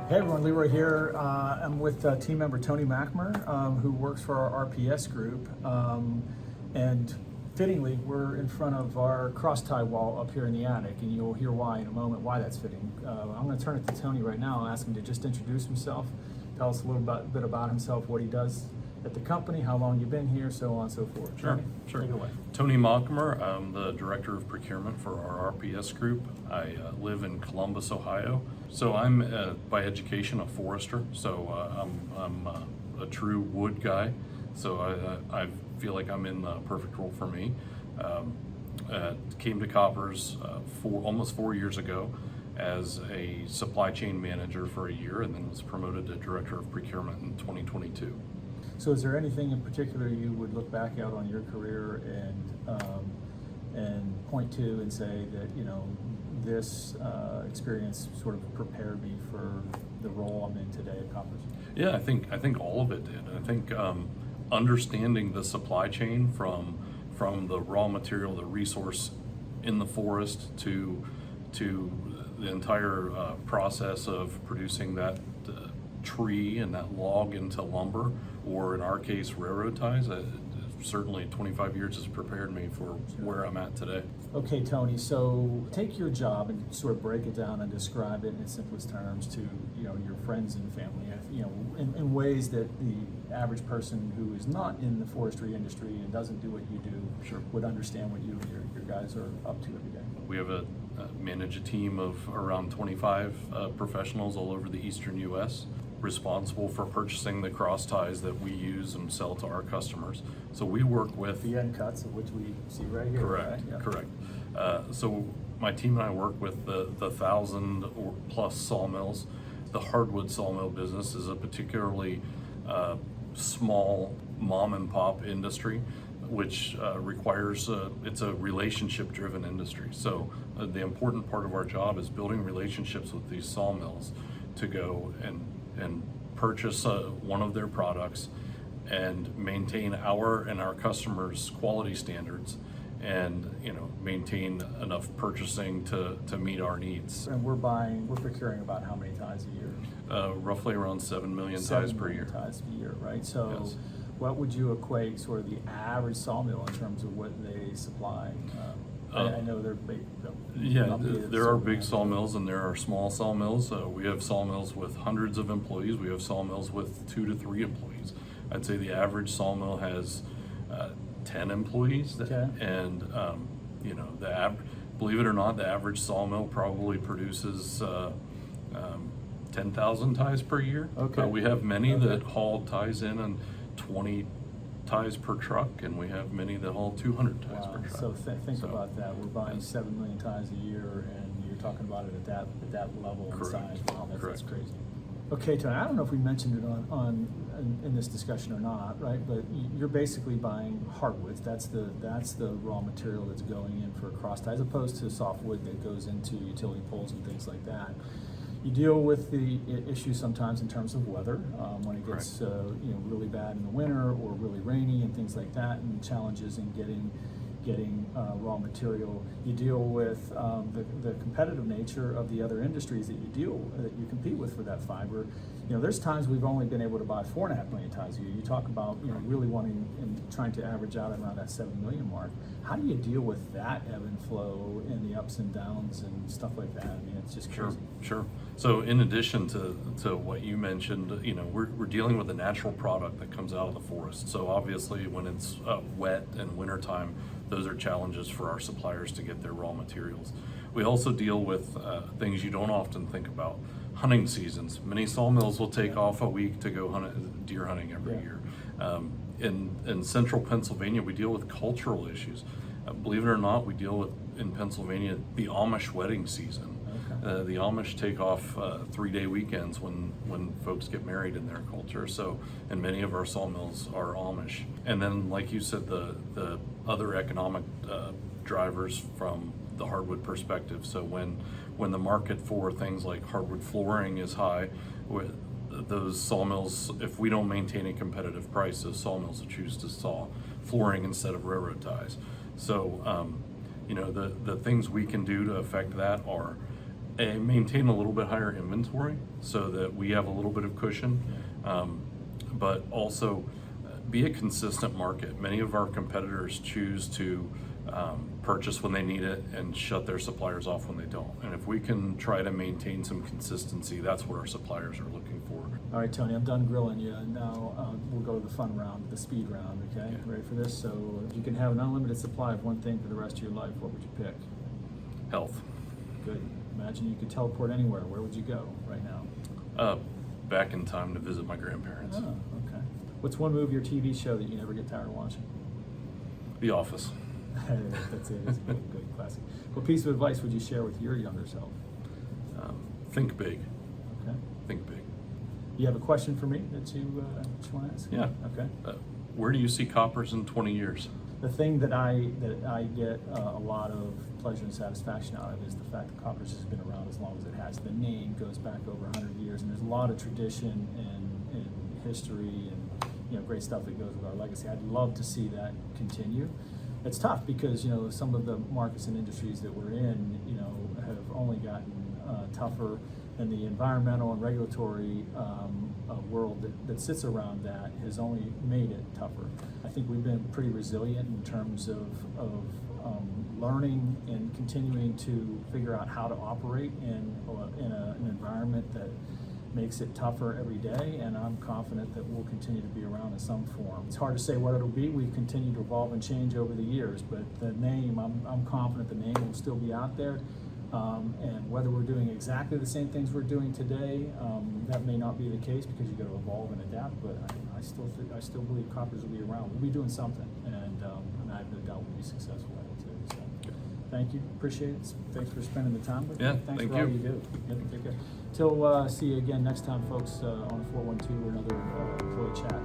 Hey everyone, Leroy here. I'm with team member Tony Machamer, who works for our RPS group. And fittingly, we're in front of our cross-tie wall up here in the attic, and you'll hear why in a moment, why that's fitting. I'm going to turn it to Tony right now and ask him to just introduce himself, tell us a little bit about himself, what he does at the company, how long you've been here, so on and so forth. Sure, Tony, sure. Take it away. Tony Machamer, I'm the Director of Procurement for our RPS group. I live in Columbus, Ohio. So I'm by education a forester, so I'm a true wood guy. So I feel like I'm in the perfect role for me. Came to Koppers almost 4 years ago as a supply chain manager for a year, and then was promoted to Director of Procurement in 2022. So is there anything in particular you would look back out on your career and point to and say that, you know, this experience sort of prepared me for the role I'm in today at Koppers? Yeah, I think all of it did. I think understanding the supply chain from the raw material, the resource in the forest to the entire process of producing that tree and that log into lumber, or in our case, railroad ties. Certainly 25 years has prepared me for where I'm at today. Okay, Tony, so take your job and sort of break it down and describe it in its simplest terms to, you know, your friends and family, you know, in ways that the average person who is not in the forestry industry and doesn't do what you do would understand what you and your guys are up to every day. We have manage a team of around 25 professionals all over the eastern U.S. responsible for purchasing the cross ties that we use and sell to our customers. So we work with the end cuts, of which we see right here. Correct, right? Yeah. correct. So my team and I work with the 1,000 or plus sawmills. The hardwood sawmill business is a particularly small mom and pop industry, which requires, it's a relationship driven industry. So the important part of our job is building relationships with these sawmills to go and purchase one of their products and maintain our and our customers' quality standards, and, you know, maintain enough purchasing to meet our needs. And we're procuring about how many ties a year? Roughly around 7 million 7 ties per year. million ties a year, right? So Yes. what would you equate sort of the average sawmill in terms of what they supply? I know they're big. Yeah, there are big sawmills and there are small sawmills. We have sawmills with hundreds of employees. We have sawmills with 2 to 3 employees. I'd say the average sawmill has 10 employees. Okay. And, you know, believe it or not, the average sawmill probably produces 10,000 ties per year. Okay. We have many that haul ties in and 20 ties per truck, and we have many that haul 200 ties per truck. So think about that. We're buying 7 million ties a year, and you're talking about it at that level and size. Wow, that's crazy. Okay, Tony, I don't know if we mentioned it in this discussion or not, right? But you're basically buying hardwoods. That's the raw material that's going in for a cross tie, as opposed to softwood that goes into utility poles and things like that. You deal with the issue sometimes in terms of weather, when it gets you know, really bad in the winter or really rainy and things like that, and challenges in getting raw material. You deal with the competitive nature of the other industries that you compete with for that fiber. You know, there's times we've only been able to buy 4.5 million ties a year. You talk about, you know, really wanting and trying to average out around that 7 million mark. How do you deal with that ebb and flow and the ups and downs and stuff like that? I mean, it's just crazy. Sure. So in addition to what you mentioned, you know, we're dealing with a natural product that comes out of the forest. So obviously when it's wet and wintertime, those are challenges for our suppliers to get their raw materials. We also deal with things you don't often think about. Hunting seasons. Many sawmills will take off a week to go deer hunting every year. In central Pennsylvania, we deal with cultural issues. Believe it or not, we deal with, in Pennsylvania, the Amish wedding season. The Amish take off 3-day weekends when folks get married in their culture. So, and many of our sawmills are Amish. And then, like you said, the other economic drivers from the hardwood perspective. So when the market for things like hardwood flooring is high, those sawmills, if we don't maintain a competitive price, those sawmills will choose to saw flooring instead of railroad ties. So, you know, the things we can do to affect that are Maintain a little bit higher inventory so that we have a little bit of cushion, but also be a consistent market. Many of our competitors choose to purchase when they need it and shut their suppliers off when they don't. And if we can try to maintain some consistency, that's what our suppliers are looking for. All right, Tony, I'm done grilling you. Now we'll go to the fun round, the speed round, okay? Yeah. Ready for this? So if you can have an unlimited supply of one thing for the rest of your life, what would you pick? Health. Good. Imagine you could teleport anywhere. Where would you go right now? Back in time to visit my grandparents. Oh, okay. What's one movie or TV show that you never get tired of watching? The Office. That's it. It's a good classic. What piece of advice would you share with your younger self? Think big. Okay. Think big. You have a question for me that you want to ask? Yeah. Okay. Where do you see Koppers in 20 years? The thing that I get a lot of pleasure and satisfaction out of is the fact that Koppers has been around as long as it has. The name goes back over 100 years, and there's a lot of tradition and history and great stuff that goes with our legacy. I'd love to see that continue. It's tough because some of the markets and industries that we're in have only gotten tougher, and the environmental and regulatory world that sits around that has only made it tougher. I think we've been pretty resilient in terms of learning and continuing to figure out how to operate in an environment that makes it tougher every day, and I'm confident that we'll continue to be around in some form. It's hard to say what it'll be. We've continued to evolve and change over the years, but the name, I'm confident the name will still be out there. And whether we're doing exactly the same things we're doing today, that may not be the case because you got to evolve and adapt. But I still believe Koppers will be around. We'll be doing something, and I have no doubt we'll be successful at it too. So, thank you, appreciate it. Thanks for spending the time with me. Thanks thank for all you. you do. Yep, take care. Till see you again next time, folks, on 412 or another employee chat.